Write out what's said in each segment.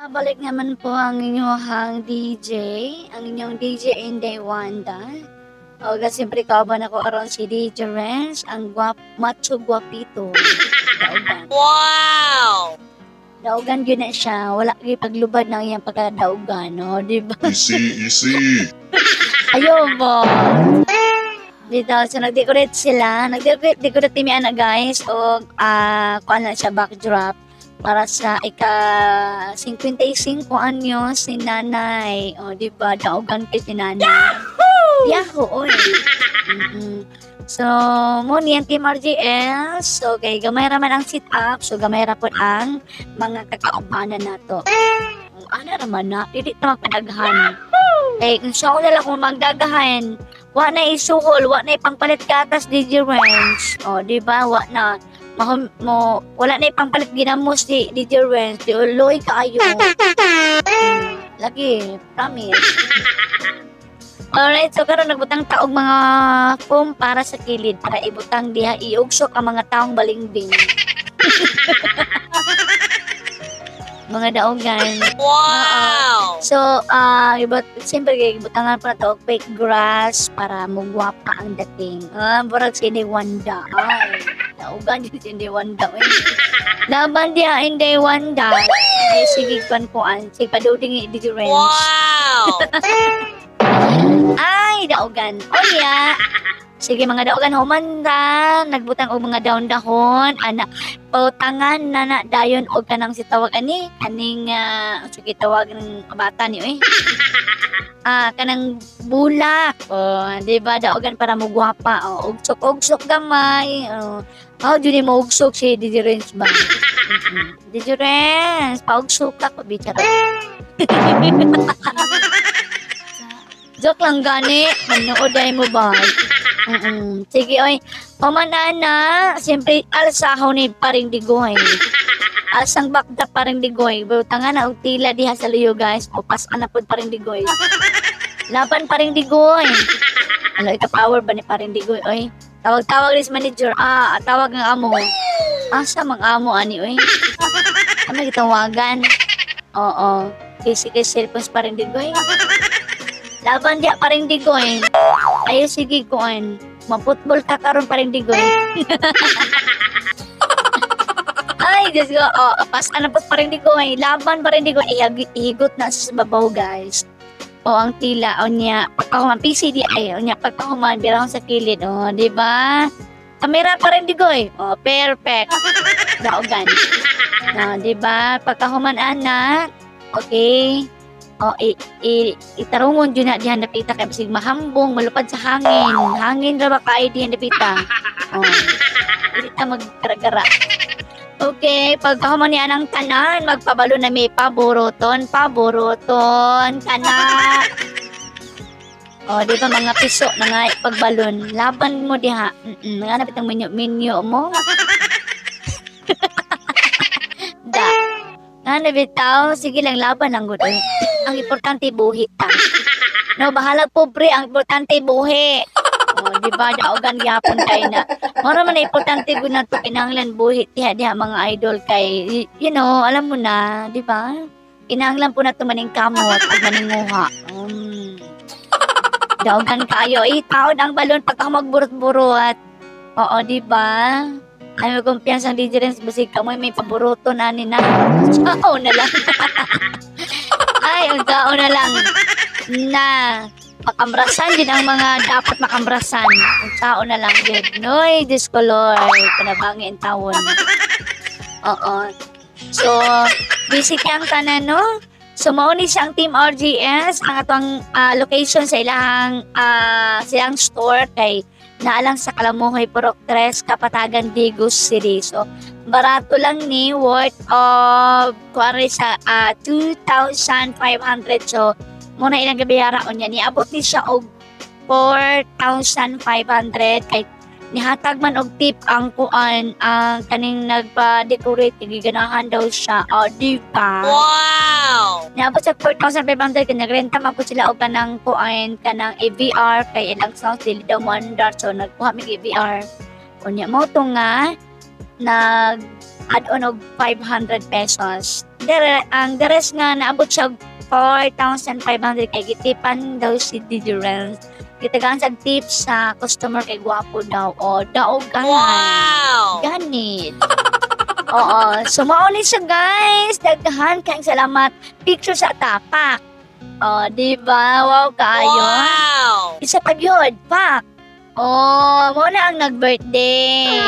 Balik naman po ang inyong DJ, ang inyong DJ Inday Wanda. O, siyempre kauban ako aron si DJ Renz, ang macho guapito. Daugan. Wow! Daugan yun na siya, wala kayo paglubad ng iyang pagkadaugan, no? Diba? Easy. Ayaw mo. Dito, so nag-decorate sila. Nag-decorate timi na guys. O, kuan na siya backdrop. Para sa ika-55 anyos ni nanay. O, diba? Daugan kay si nanay. Yahoo! Oy. So, mo niyan Team RGS. So, kay gamay raman ang sit-up. So, gamay ra po ang mga kakaubanan nato. Ano raman na? Dili na magpadaghan. Kay, kung siya ko na lang kung magdagahan, wa na isuhol, wa na ipangpalit gatas DJ Renz. O, diba? Wa na. Wala na ipangpalit ginamos di DJ Renz. Di uloy kayo. Lagi, promise. Alright, so karon nagbutang taog mga foam para sa kilid para ibutang diha iugsok ang mga taong balingbing. Mga daogan. Wow! So, siyempre ibutangan pa na to fake grass para mugwapa ang dating. Burag si Inday Wanda. Ay, daogan yun si Inday Wanda. Laban diha Inday Wanda. Ay, sige kuan. Sige paduding i-DJ Renz. Wow! Ay, daogan. O niya. Sige mga daogan, humanda. Nagbutang og mga daon-dahon. Pautangan na dayon og kanang si tawag ani. Kaning, sige tawag ng bata niyo eh. Kanang bulak. O, diba daogan para mo gwapa. O, ugsok gamay. O, dyan mo ugsok si DJ Renz ba? DJ Renz, paugsok ako, bichara. Joke lang gani, manood ay mo ba? Sige oy, pamanana, siyempre alsahaw ni paring digoy. Alsang bakda paring digoy, butangan na og tila diha sa luyo guys, o pasan na pod paring digoy. Laban paring digoy. Ano ika-power ba ni paring digoy oy? Tawag ris manager, tawag ng amo. Asa mang amo ani oy? Ano gitawagan? Oo, kisi cellphone paring digoy. Laban diya paring digoy. Ayo sige kuan. Maputbol ka karon paring digoy. Ay, Diyos ko. Pasan na po paring digoy. Laban paring digoy. Ihigot na sa babaw guys. Ang tila. O niya. Pagkahuman. PCD ay. O niya. Pagkahuman. Birang sa kilid. O, diba? Kamera paring digoy. O, perfect. Daogan. O, diba? Pagkahuman anak. Okay. O, itarungon dyan na diyan napita kaya basig mahambong, malupad sa hangin. Hangin ra ba kayo diyan napita? O, hindi ka magkaragara. Okay, pagkahuman niya ng tanan, magpabalo na may paburuton, kana. O, di ba mga piso na nga pagbalon. Laban mo diha. Nga napitang minyo mo. Nabitaw, sige lang laban ang gusto. Ang importante buhi ta. No, bahala pobre, ang importante buhi. O, di ba, daogan gyapon kay na. Mara man na importante gud na to kinahanglan buhi diha mga idol kay you know, alam mo na, di ba? Kinahanglan po na to maning kamot at maninguha. Daogan kayo, taod ang balon pagka magburot-burot. Oo, di ba? Ay, may kumpiyansang DJ Renz, basig ka mo, may paboruto na ni na. Sao na lang. Ay, ang sao na lang. Na, makambrasan din ang mga dapat makambrasan. Ang sao na lang din. Noy, Diyos ko Lord, panabangi ang tawon. Oo. So, busy kang tanan, no? So, mauni siyang Team RGS, ang atong location sa silang store kay naalang sa Kalamuhay, Purok 3, Kapatagan, Digos City. So, barato lang ni, worth of, kuwari sa 2,500. So, muna ilang gabiyara o niya, niabot ni siya og 4,500. Kay nihatag man og tip ang kuan, ang kaning nagpa-decorate, giganahan daw siya. O, di ba? Wow! Niabot sa 4,500 kaya nagrenta man po sila og kanang kuan kanang AVR kay ilang sounds dili daw mo andar so nagkuha mig AVR. Unya mo to nga nag add on og 500 pesos. ang deres nga naabot siya 4,500 kay gitipan daw si DJ Renz. Gitagaan sa tips sa customer kay gwapo daw. O, daog ganan. Wow! Ganit. Oo. So, mauli siya, guys. Daghan kayong salamat. Picture sa tapak. O, diba? Wow, kayo. Wow! Isa pag yun, pak. Oh, mo na ang nag-birthday.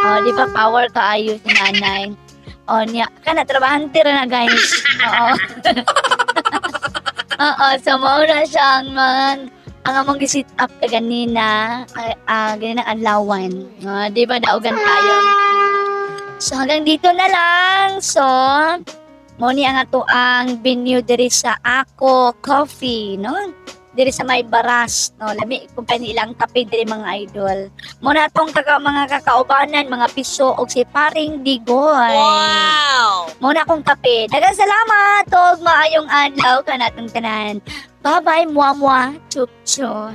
Oh, di ba power kaayo si nanay. Oh, niya kana trabahante ra na guys. Oo. Oo, so mo na siyang ang among gisit up ka ganina, ganina ang lawan. Di ba daogan tayo. So hanggang dito na lang. So mo ni ang ato ang venue diri sa Ako Coffee, no? Diri sa may baras, no, lami kung ilang kape diri mga idol. Muna tong mga kakaubanan, mga piso og si Paring Digoy. Wow! Muna akong kape. Daghang salamat og maayong adlaw kanatong tanan. Bye-bye, muwa-muwa. Chup-chup.